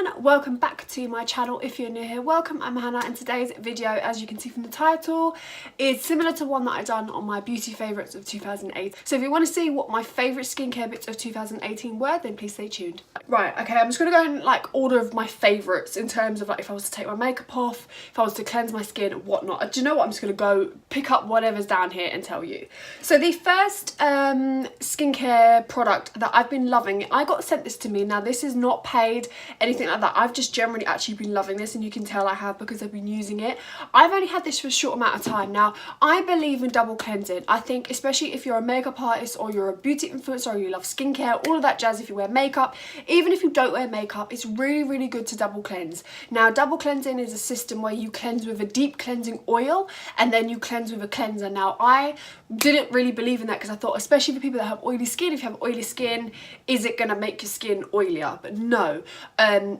everyone, welcome back to my channel. If you're new here, welcome. I'm Hannah, and today's video, as you can see from the title, is similar to one that I done on my beauty favourites of 2008. So if you want to see what my favourite skincare bits of 2018 were, then please stay tuned. Right, okay, I'm just going to go in like order of my favourites in terms of like if I was to take my makeup off, if I was to cleanse my skin, whatnot. Do you know what? I'm just going to go pick up whatever's down here and tell you. So the first skincare product that I've been loving, I got sent this to me. Now this is not paid, anything like that. I've just generally actually been loving this, and you can tell I have because I've been using it. I've only had this for a short amount of time. Now I believe in double cleansing. I think especially if you're a makeup artist or you're a beauty influencer or you love skincare, all of that jazz, if you wear makeup, even if you don't wear makeup, it's really good to double cleanse. Now double cleansing is a system where you cleanse with a deep cleansing oil and then you cleanse with a cleanser. Now I didn't really believe in that because I thought, especially for people that have oily skin, if you have oily skin, is it going to make your skin oilier? But no,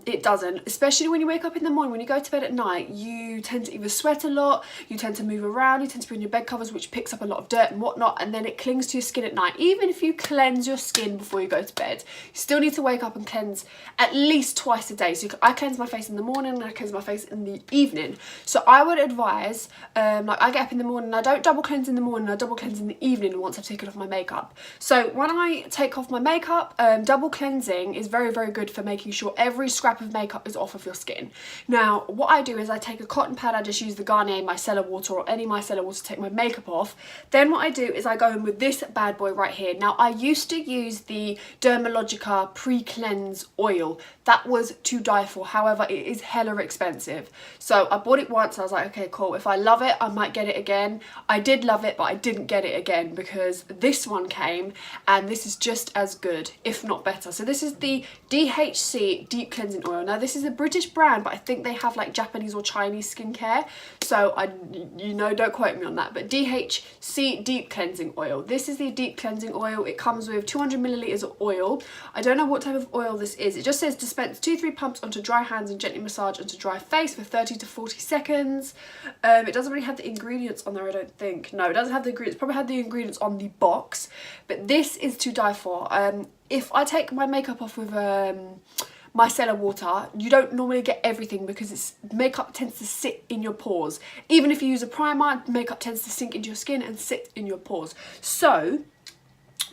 it doesn't. Especially when you wake up in the morning, when you go to bed at night, you tend to either sweat a lot, you tend to move around, you tend to be in your bed covers, which picks up a lot of dirt and whatnot, and then it clings to your skin at night. Even if you cleanse your skin before you go to bed, you still need to wake up and cleanse at least twice a day. So I cleanse my face in the morning and I cleanse my face in the evening. So I would advise, like I get up in the morning, I don't double cleanse in the morning, I double cleanse in the evening once I've taken off my makeup. So when I take off my makeup, double cleansing is very good for making sure every scrap of makeup is off of your skin. Now what I do is I take a cotton pad, I just use the Garnier micellar water or any micellar water to take my makeup off. Then what I do is I go in with this bad boy right here. Now I used to use the Dermalogica pre-cleanse oil. That was to die for, however it is hella expensive. So I bought it once, I was like, okay cool, if I love it I might get it again. I did love it, but I didn't get it again because this one came and this is just as good, if not better. So this is the DHC Deep Cleansing Oil. Now this is a British brand, but I think they have like Japanese or Chinese skincare, so you know, don't quote me on that, but DHC Deep Cleansing Oil. This is the deep cleansing oil. It comes with 200 milliliters of oil. I don't know what type of oil this is. It just says dispense 2-3 pumps onto dry hands and gently massage onto dry face for 30 to 40 seconds. It doesn't really have the ingredients on there, I don't think. No, it doesn't have the ingredients. Probably had the ingredients on the box, but this is to die for. If I take my makeup off with micellar water, you don't normally get everything because makeup tends to sit in your pores. Even if you use a primer, makeup tends to sink into your skin and sit in your pores. So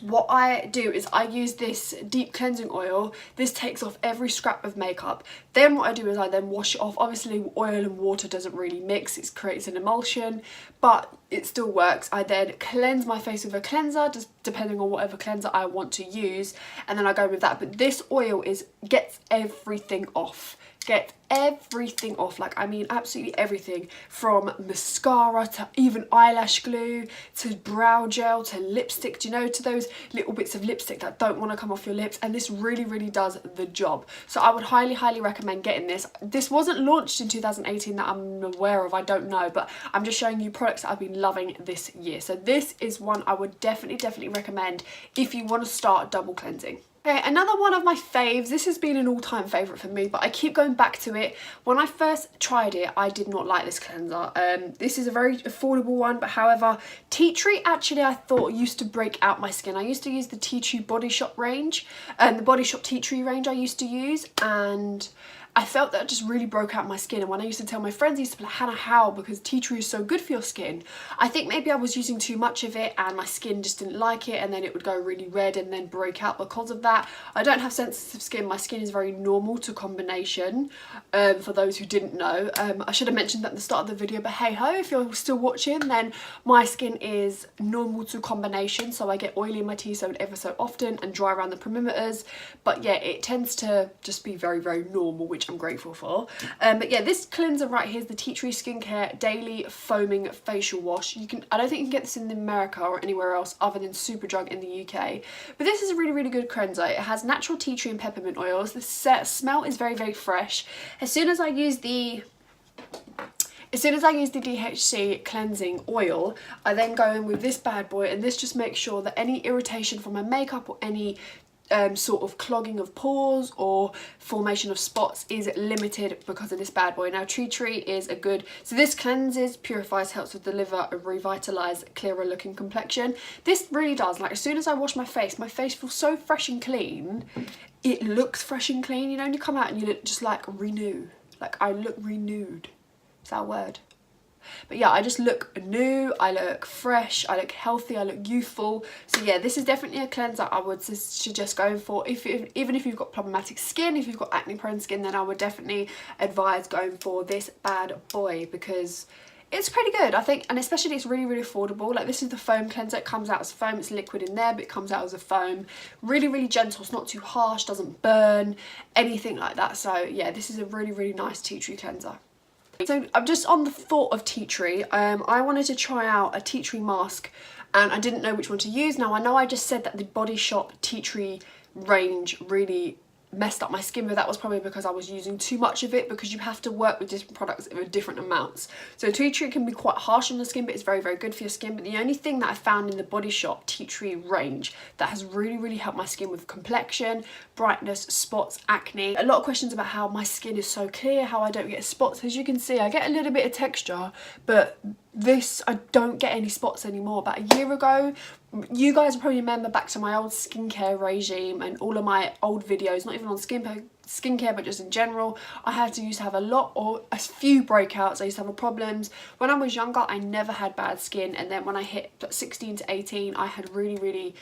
what I do is I use this deep cleansing oil. This takes off every scrap of makeup. Then what I do is I then wash it off. Obviously oil and water doesn't really mix, it creates an emulsion, but it still works. I then cleanse my face with a cleanser, just depending on whatever cleanser I want to use, and then I go with that. But this oil gets everything off. Get everything off, like I mean absolutely everything, from mascara to even eyelash glue to brow gel to lipstick, do you know, to those little bits of lipstick that don't want to come off your lips, and this really does the job. So I would highly recommend getting this. This wasn't launched in 2018 that I'm aware of, I don't know, but I'm just showing you products that I've been loving this year. So this is one I would definitely recommend if you want to start double cleansing. Okay, another one of my faves, this has been an all-time favourite for me, but I keep going back to it. When I first tried it, I did not like this cleanser. This is a very affordable one, but however, tea tree actually I thought used to break out my skin. I used to use the tea tree Body Shop range, the Body Shop tea tree range I used to use, and I felt that it just really broke out my skin. And when I used to tell my friends, I used to be like, Hannah, how? Because tea tree is so good for your skin. I think maybe I was using too much of it and my skin just didn't like it, and then it would go really red and then break out because of that. I don't have sensitive skin. My skin is very normal to combination, for those who didn't know. I should have mentioned that at the start of the video, but hey ho, if you're still watching, then my skin is normal to combination, so I get oily in my T-zone ever so often and dry around the perimeters. But yeah, it tends to just be very normal, which I'm grateful for. But yeah, this cleanser right here is the Tea Tree Skincare Daily Foaming Facial Wash. I don't think you can get this in America or anywhere else other than Superdrug in the UK. But this is a really good cleanser. It has natural tea tree and peppermint oils. The smell is very fresh. As soon as I use the DHC cleansing oil, I then go in with this bad boy, and this just makes sure that any irritation from my makeup or any sort of clogging of pores or formation of spots is limited because of this bad boy. Now tea tree is a good, so this cleanses, purifies, helps to deliver a revitalized, clearer looking complexion. This really does, like as soon as I wash my face feels so fresh and clean. It looks fresh and clean, you know, when you come out and you look just like renew, like I look renewed, is that a word? But yeah, I just look new, I look fresh, I look healthy, I look youthful. So yeah, this is definitely a cleanser I would suggest going for. Even if you've got problematic skin, if you've got acne prone skin, then I would definitely advise going for this bad boy because it's pretty good, I think, and especially it's really, really affordable. Like this is the foam cleanser, it comes out as foam, it's liquid in there, but it comes out as a foam. Really, really gentle, it's not too harsh, doesn't burn, anything like that. So yeah, this is a really, really nice tea tree cleanser. So I'm just on the thought of tea tree. I wanted to try out a tea tree mask and I didn't know which one to use. Now I know I just said that the Body Shop tea tree range really messed up my skin, but that was probably because I was using too much of it, because you have to work with different products with different amounts. So tea tree can be quite harsh on the skin, but it's very, very good for your skin. But the only thing that I found in the Body Shop tea tree range that has really, really helped my skin with complexion, brightness, spots, acne. A lot of questions about how my skin is so clear, how I don't get spots. As you can see, I get a little bit of texture, but this, I don't get any spots anymore. About a year ago, you guys will probably remember back to my old skincare regime and all of my old videos, not even on skincare but just in general, I used to have a lot or a few breakouts. I used to have problems. When I was younger, I never had bad skin, and then when I hit 16 to 18, I had really, really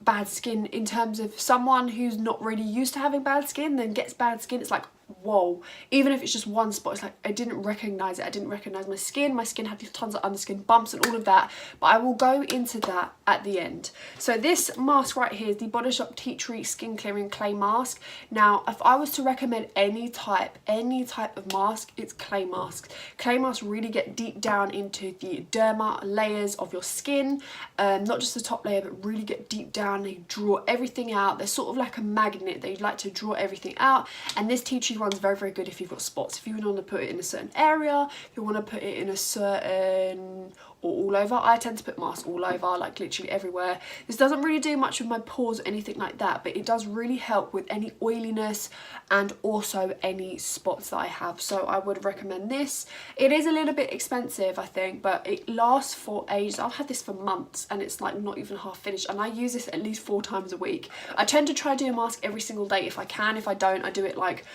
bad skin. In terms of someone who's not really used to having bad skin, then gets bad skin, it's like, whoa. Even if it's just one spot, it's like I didn't recognize it. I didn't recognize my skin. My skin had tons of underskin bumps and all of that, but I will go into that at the end. So this mask right here is the Body Shop Tea Tree Skin Clearing Clay Mask. Now if I was to recommend any type of mask, it's clay masks. Clay masks really get deep down into the derma layers of your skin, not just the top layer, but really get deep down. They draw everything out. They're sort of like a magnet. They like to draw everything out, and this tea tree one's very, very good if you've got spots. If you want to put it in a certain area, if you want to put it in a certain, or all over. I tend to put masks all over, like literally everywhere. This doesn't really do much with my pores or anything like that, but it does really help with any oiliness and also any spots that I have. So I would recommend this. It is a little bit expensive, I think, but it lasts for ages. I've had this for months and it's like not even half finished, and I use this at least 4 times a week. I tend to try to do a mask every single day if I can. If I don't, I do it like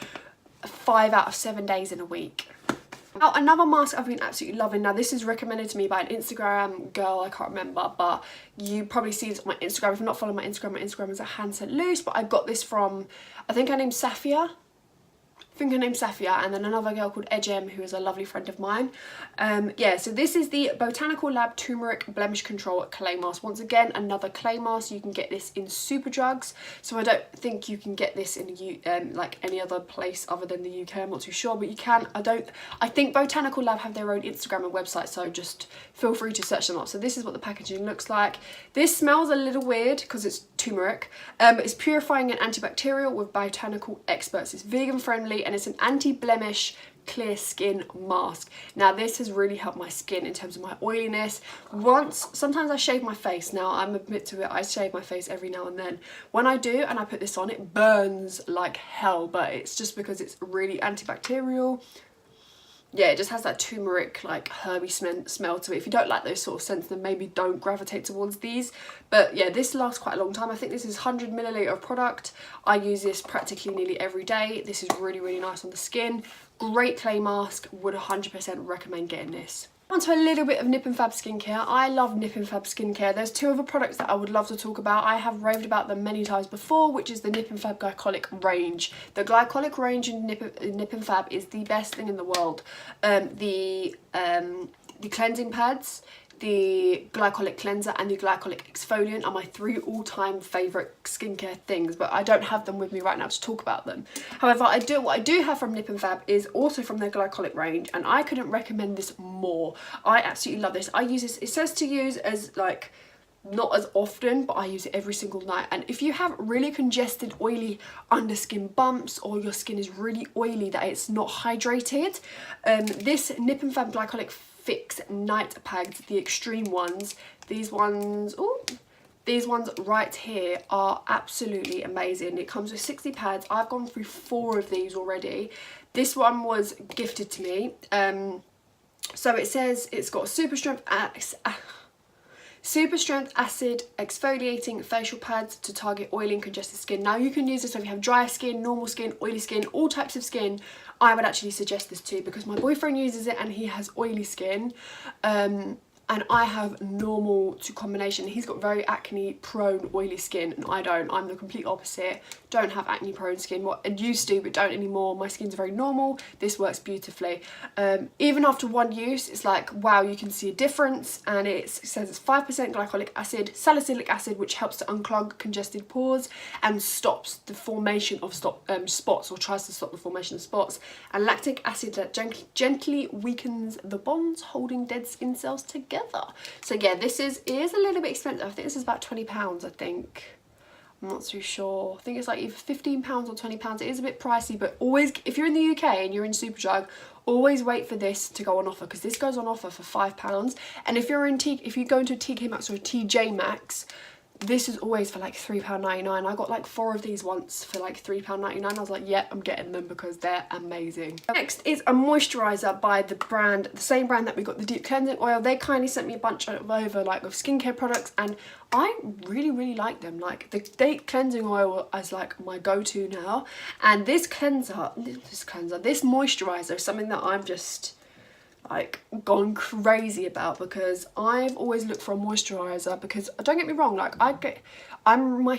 5 out of 7 days in a week. Now, another mask I've been absolutely loving. Now this is recommended to me by an Instagram girl, I can't remember, but you probably see this on my Instagram. If you're not following my Instagram is at hanstluce, but I got this from, I think her name's Safia. And then another girl called Ejem, who is a lovely friend of mine. Yeah, so this is the Botanical Lab Turmeric Blemish Control Clay Mask. Once again, another clay mask. You can get this in Superdrugs, so I don't think you can get this in like any other place other than the UK. I'm not too sure, but you can. I think Botanical Lab have their own Instagram and website, so just feel free to search them up. So this is what the packaging looks like. This smells a little weird because it's turmeric. It's purifying and antibacterial with botanical experts. It's vegan friendly, and it's an anti-blemish clear skin mask. Now this has really helped my skin in terms of my oiliness. Sometimes I shave my face. Now I'm admit to it, I shave my face every now and then. When I do and I put this on, it burns like hell, but it's just because it's really antibacterial. Yeah, it just has that turmeric, like herby smell to it. If you don't like those sort of scents, then maybe don't gravitate towards these. But yeah, this lasts quite a long time. I think this is 100 milliliter of product. I use this practically nearly every day. This is really, really nice on the skin. Great clay mask. Would 100% recommend getting this. On to a little bit of Nippon Fab skincare. I love Nippon Fab skincare. There's 2 other products that I would love to talk about. I have raved about them many times before, which is the Nippon Fab glycolic range. The glycolic range in Nippon Fab is the best thing in the world. The cleansing pads, the glycolic cleanser and the glycolic exfoliant are my 3 all-time favourite skincare things, but I don't have them with me right now to talk about them. However, what I do have from Nippon Fab is also from their glycolic range, and I couldn't recommend this more. I absolutely love this. I use this, it says to use as like, not as often, but I use it every single night. And if you have really congested, oily underskin bumps, or your skin is really oily that it's not hydrated, this Nippon Fab glycolic Fix night pads, the extreme ones, these ones, oh, These ones right here are absolutely amazing. It comes with 60 pads. I've gone through 4 of these already. This one was gifted to me. So it says it's got super strength acid exfoliating facial pads to target oily and congested skin. Now you can use this if you have dry skin, normal skin, oily skin, all types of skin. I would actually suggest this too, because my boyfriend uses it and he has oily skin. And I have normal to combination. He's got very acne prone oily skin and I don't. I'm the complete opposite. Don't have acne prone skin. What I used to but don't anymore. My skin's very normal. This works beautifully. Even after 1 use, it's like, wow, you can see a difference. And it says it's 5% glycolic acid, salicylic acid, which helps to unclog congested pores and stops the formation of spots, or tries to stop the formation of spots. And lactic acid that gently weakens the bonds holding dead skin cells together. So yeah, this is a little bit expensive. I think this is about £20, I think. I'm not too sure. I think it's like either £15 or £20. It is a bit pricey, but always, if you're in the UK and you're in Superdrug, always wait for this to go on offer, because this goes on offer for £5. And if you're in if you go into a TK Maxx or a TJ Maxx, this is always for like £3.99. I got like 4 of these once for like £3.99. I was like, yeah, I'm getting them because they're amazing. Next is a moisturiser by the same brand that we got the deep cleansing oil. They kindly sent me a bunch of skincare products, and I really like them. Like the deep cleansing oil is like my go-to now, and this moisturiser is something that I'm just like gone crazy about, because I've always looked for a moisturiser, because don't get me wrong, like my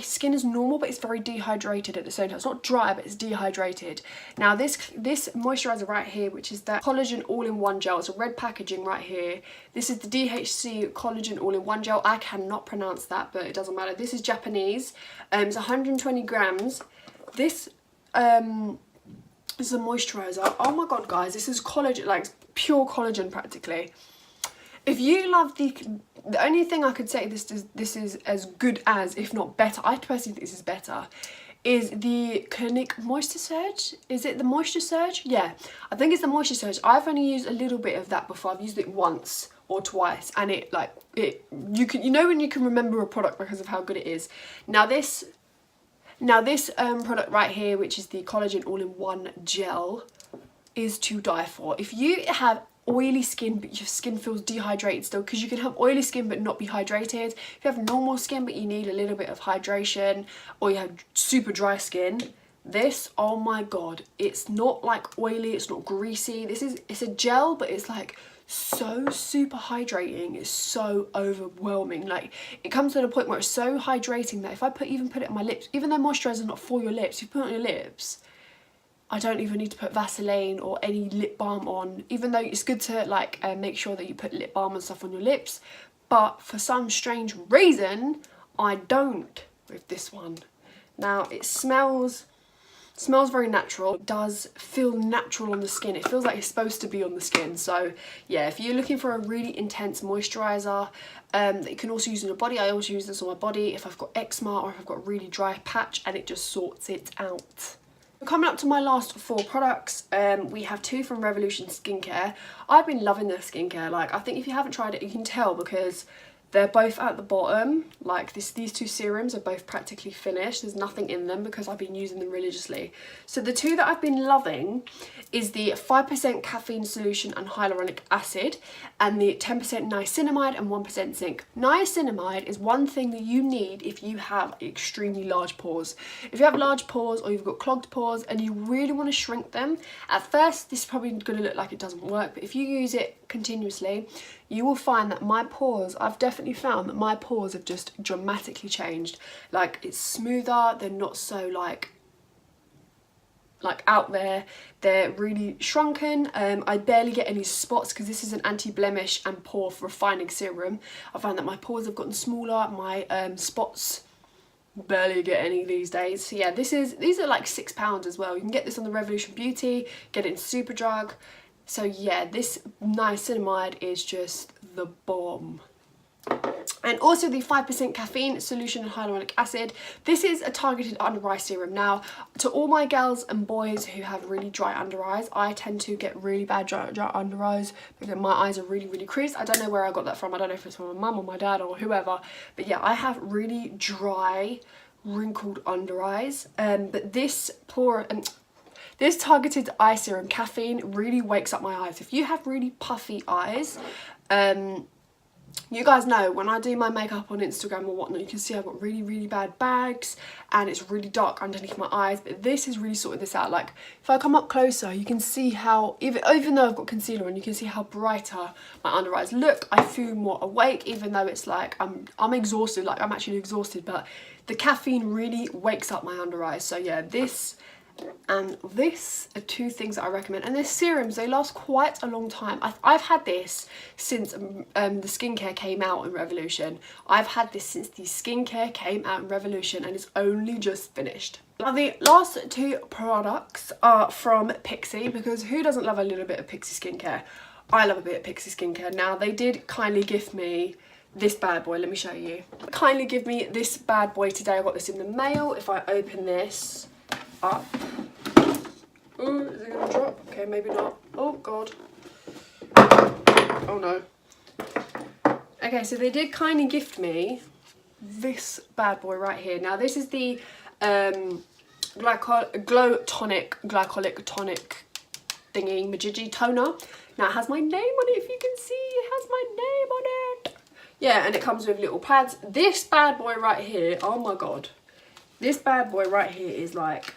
skin is normal but it's very dehydrated at the same time. It's not dry but it's dehydrated. Now this moisturiser right here, which is that collagen all-in-one gel, it's a red packaging right here. This is the DHC collagen all-in-one gel. I cannot pronounce that, but it doesn't matter. This is Japanese. It's 120 grams. This is a moisturiser. Oh my god, guys, this is collagen, like pure collagen practically. If you love the only thing I could say this is as good as, if not better, I personally think this is better, is the Clinique Moisture Surge. Is it the Moisture Surge? Yeah, I think it's the Moisture Surge. I've only used a little bit of that before. I've used it once or twice, and you know when you can remember a product because of how good it is. Now this product right here, which is the collagen all-in-one gel, is to die for. If you have oily skin but your skin feels dehydrated still, because you can have oily skin but not be hydrated. If you have normal skin but you need a little bit of hydration, or you have super dry skin, this, oh my god, it's not like oily, it's not greasy. It's a gel, but it's like so super hydrating. It's so overwhelming. Like it comes to the point where it's so hydrating that if I even put it on my lips, even though moisturiser is not for your lips, you put it on your lips, I don't even need to put Vaseline or any lip balm on, even though it's good to like make sure that you put lip balm and stuff on your lips. But for some strange reason, I don't with this one. Now it smells very natural. It does feel natural on the skin. It feels like it's supposed to be on the skin. So yeah, if you're looking for a really intense moisturiser that you can also use on your body, I also use this on my body if I've got eczema or if I've got a really dry patch, and it just sorts it out. Coming up to my last 4 products, we have 2 from Revolution Skincare. I've been loving their skincare. Like, I think if you haven't tried it, you can tell because they're both at the bottom. Like these 2 serums are both practically finished. There's nothing in them because I've been using them religiously. So the 2 that I've been loving is the 5% caffeine solution and hyaluronic acid, and the 10% niacinamide and 1% zinc. Niacinamide is one thing that you need if you have extremely large pores. If you have large pores or you've got clogged pores and you really want to shrink them, at first this is probably going to look like it doesn't work, but if you use it continuously, you will find that my pores, I've definitely found that my pores have just dramatically changed. Like it's smoother, they're not so like out there, they're really shrunken. I barely get any spots because this is an anti-blemish and pore refining serum. I found that my pores have gotten smaller, my spots barely get any these days. So yeah, these are like £6 as well. You can get this on the Revolution Beauty, get it in Superdrug. So yeah, this niacinamide is just the bomb. And also the 5% caffeine solution and hyaluronic acid. This is a targeted under eye serum. Now, to all my girls and boys who have really dry under eyes, I tend to get really bad dry under eyes because my eyes are really creased. I don't know where I got that from. I don't know if it's from my mum or my dad or whoever. But yeah, I have really dry, wrinkled under eyes. But this targeted eye serum, caffeine, really wakes up my eyes. If you have really puffy eyes, you guys know when I do my makeup on Instagram or whatnot, you can see I've got really bad bags and it's really dark underneath my eyes, but this is really sorting this out. Like if I come up closer, you can see how, even though I've got concealer on, you can see how brighter my under eyes look. I feel more awake, even though it's like I'm exhausted, like I'm actually exhausted, but the caffeine really wakes up my under eyes. So yeah, this and this are two things that I recommend. And they're serums, they last quite a long time. I've had this since the skincare came out in Revolution. I've had this since the skincare came out in Revolution and it's only just finished. Now the last two products are from Pixi, because who doesn't love a little bit of Pixi Skincare? I love a bit of Pixi Skincare. Now they did kindly gift me this bad boy, let me show you. Kindly give me this bad boy today. I got this in the mail. If I open this up. Oh, is it gonna drop? Okay, maybe not. Oh god. Oh no. Okay, so they did kindly gift me this bad boy right here. Now this is the Glow Tonic Glycolic Tonic thingy majiggy toner. Now it has my name on it, if you can see, it has my name on it. Yeah, and it comes with little pads. This bad boy right here, oh my god. This bad boy right here is like,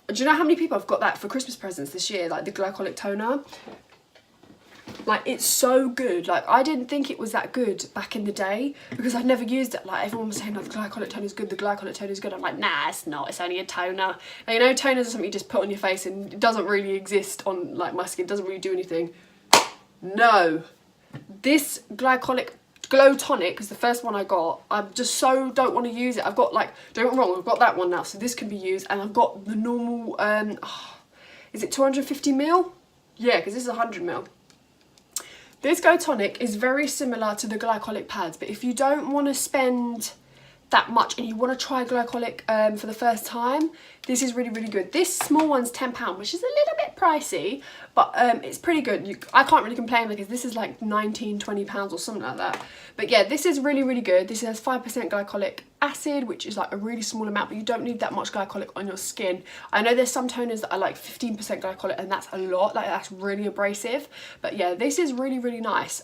do you know how many people have got that for Christmas presents this year? Like the glycolic toner. Like it's so good. Like I didn't think it was that good back in the day because I'd never used it. Like everyone was saying, oh, the glycolic toner is good, the glycolic toner is good. I'm like, nah, it's not. It's only a toner. Now, you know, toners are something you just put on your face and it doesn't really exist on like my skin. It doesn't really do anything. No. This glycolic Glow Tonic is the first one I got. I just so don't want to use it. I've got like, don't get me wrong, I've got that one now, so this can be used, and I've got the normal, is it 250 ml? Yeah, because this is 100 ml. This Glow Tonic is very similar to the glycolic pads, but if you don't want to spend that much and you want to try glycolic for the first time, this is really good. This small one's £10, which is a little bit pricey, but it's pretty good. I can't really complain because this is like £19–20 or something like that. But yeah, this is really good. This has 5% glycolic acid, which is like a really small amount, but you don't need that much glycolic on your skin. I know there's some toners that are like 15% glycolic and that's a lot, like that's really abrasive. But yeah, this is really nice.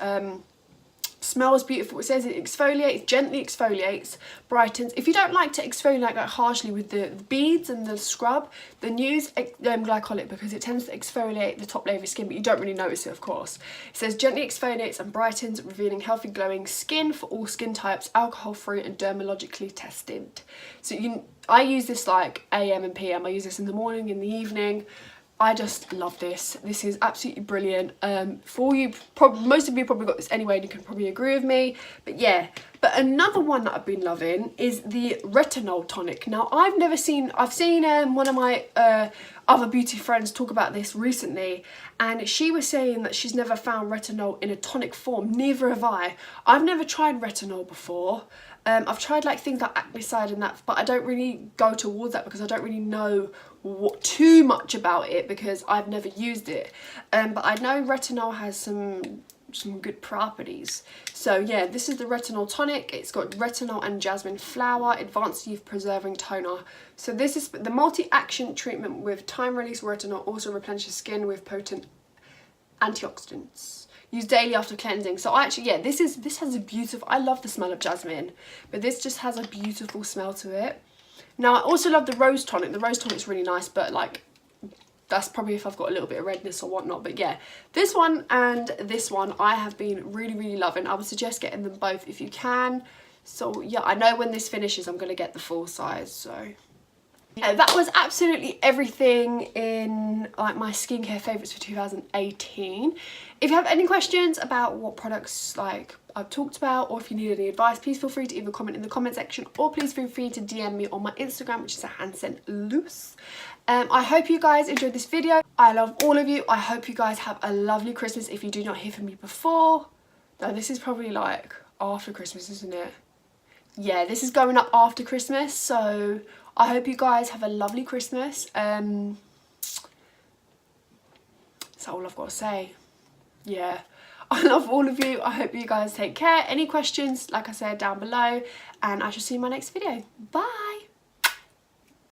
Smells beautiful. It says it exfoliates, gently exfoliates, brightens. If you don't like to exfoliate like harshly with the beads and the scrub, then use glycolic because it tends to exfoliate the top layer of your skin, but you don't really notice it, of course. It says gently exfoliates and brightens, revealing healthy glowing skin for all skin types, alcohol-free and dermatologically tested. So I use this like AM and PM. I use this in the morning, in the evening. I just love this. This is absolutely brilliant. For you, most of you probably got this anyway and you can probably agree with me. But yeah, but another one that I've been loving is the retinol tonic. Now I've seen one of my other beauty friends talk about this recently, and she was saying that she's never found retinol in a tonic form. Neither have I. I've never tried retinol before. I've tried like things like Acne-Side and that, but I don't really go towards that because I don't really know too much about it because I've never used it. But I know retinol has some good properties. So yeah, this is the retinol tonic. It's got retinol and jasmine flower, advanced youth preserving toner. So this is the multi-action treatment with time-release retinol, also replenishes skin with potent antioxidants. Use daily after cleansing. So actually, yeah, this has a beautiful, I love the smell of jasmine, but this just has a beautiful smell to it. Now I also love the rose tonic. The rose tonic's really nice, but like that's probably if I've got a little bit of redness or whatnot. But yeah, this one and this one I have been really loving. I would suggest getting them both if you can. So yeah, I know when this finishes I'm gonna get the full size. So yeah, that was absolutely everything in like my skincare favourites for 2018. If you have any questions about what products like I've talked about, or if you need any advice, please feel free to either comment in the comment section or please feel free to DM me on my Instagram, which is hstluce. I hope you guys enjoyed this video. I love all of you. I hope you guys have a lovely Christmas if you do not hear from me before. No, this is probably like, after Christmas, isn't it? Yeah, this is going up after Christmas, so I hope you guys have a lovely Christmas. That's all I've got to say. Yeah, I love all of you. I hope you guys take care. Any questions, like I said, down below, and I shall see you in my next video. Bye.